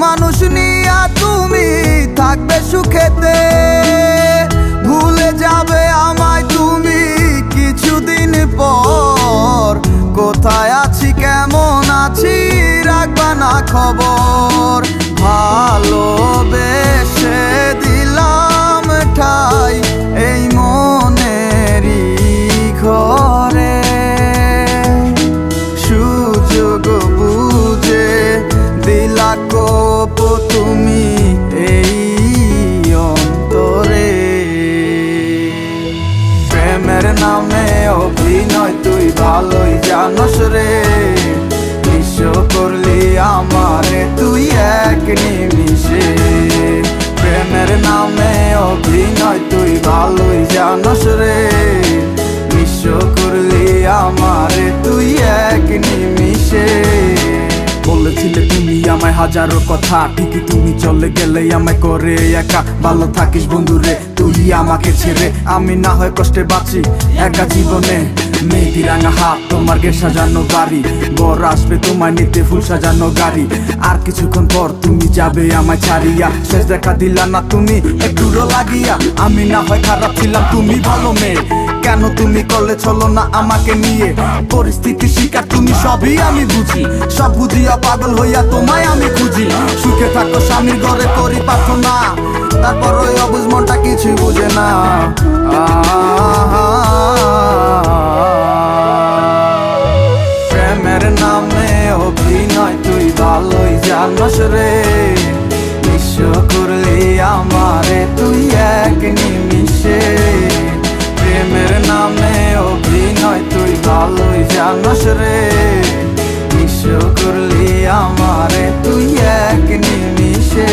মানুষ নিয়া তুমি থাকবে সুখেতে, ভুলে যাবে আমায় তুমি কিছুদিন পর। কোথায় আছি কেমন আছি রাখবা না খবর, ভালোবেসে দিলাম ঠাই এই মনেরই ঘরে। সুযোগ বুঝে দিলা কোপ তুমি এই অন্তরে। প্রেমের নামে অভিনয় তুই ভালোই জানস রে, নিঃস্ব করলি আমারে তুই এক নিমিষে। প্রেমের নামে অভিনয় তুই ভালোই জানস রে, নিঃস্ব করলি আমারে তুই এক নিমিষে। বলেছিলে তুমি আমায় হাজারো কথা, ঠিকই তুমি চলে গেলে আমায় করে একা। ভালো থাকিস বন্ধুরে তুই আমাকে ছেড়ে, আমি না হয় কষ্টে বাঁচি একা জীবনে। মেহেদি রাঙা হাত তোমার গে সাজানো বাড়ি, বর আসবে তোমায় নিতে ফুল সাজানো গাড়ি। আর কিছুক্ষণ পর তুমি যাবে আমায় ছাড়িয়া, শেষ দেখা দিলা না তুমি একটুরো লাগিয়া। আমি না হয় খারাপ ছিলাম তুমি ভালো মেয়ে, কেন তুমি করলে চলো না আমাকে নিয়ে। পরিস্থিতি শিকার তুমি সবই আমি বুঝি, সব বুঝিয়া পাগল হইয়া তোমায় আমি খুঁজি। সুখে থাকো স্বামীর ঘরে করি প্রার্থনা, তারপর ওই অবুঝ মনটা কিছুই বুঝে না। প্রেমের নামে অভিনয় তুই ভালোই জানস রে, নিঃস্ব করলি আমারে তুই এক নিমিষে। প্রেমের নামে অভিনয় তুই ভালোই জানস রে, নিঃস্ব করলি আমারে তুই এক নিমিষে।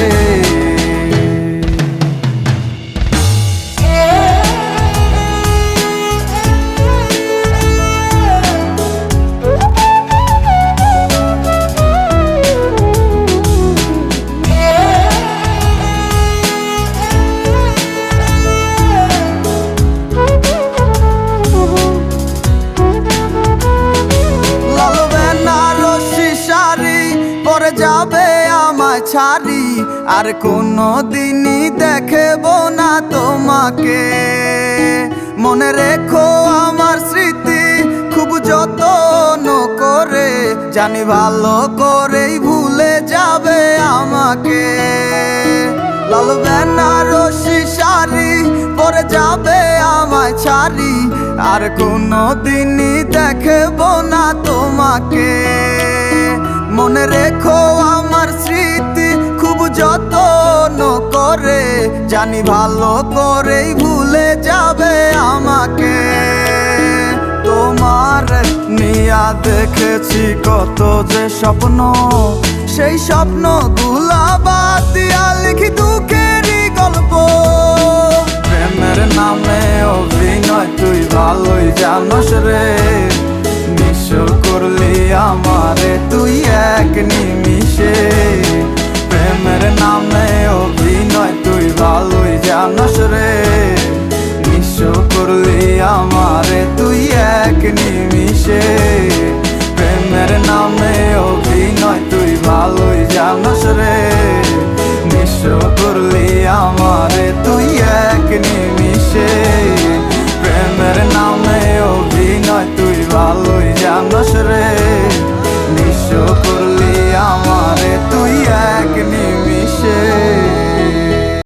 যাবে আমায় ছাড়ি আর কোনো দিনই দেখব না তোমাকে। মনে রেখো আমার স্মৃতি খুব যত্ন করে, জানি ভালো করেই ভুলে যাবে আমাকে। লাল বেনারসি শাড়ি পরে যাবে আমায় ছাড়ি আর কোনো দিনই দেখব না তোমাকে। মনে রেখো আমার স্মৃতি খুব যত্ন করে, জানি ভালো করেই ভুলে যাবে আমাকে। তোমার নিয়া দেখেছি কত যে স্বপ্ন, সেই স্বপ্ন গুলা বাদ দিয়া লিখি দুঃখেরই গল্প। প্রেমের নামে অভিনয় তুই ভালোই জানস রে, নিঃস্ব করলি আমারে তুই এক নিমিষে। প্রেমের নামে অভিনয় তুই ভালোই জানস রে, নিঃস্ব করলি আমারে তুই এক নিমিষে। প্রেমের নামে অভিনয় তুই ভালোই জানস রে, নিঃস্ব করলি আমারে তুই এক নিমিষে। প্রেমের নামে অভিনয় তুই ভালোই জানস রে,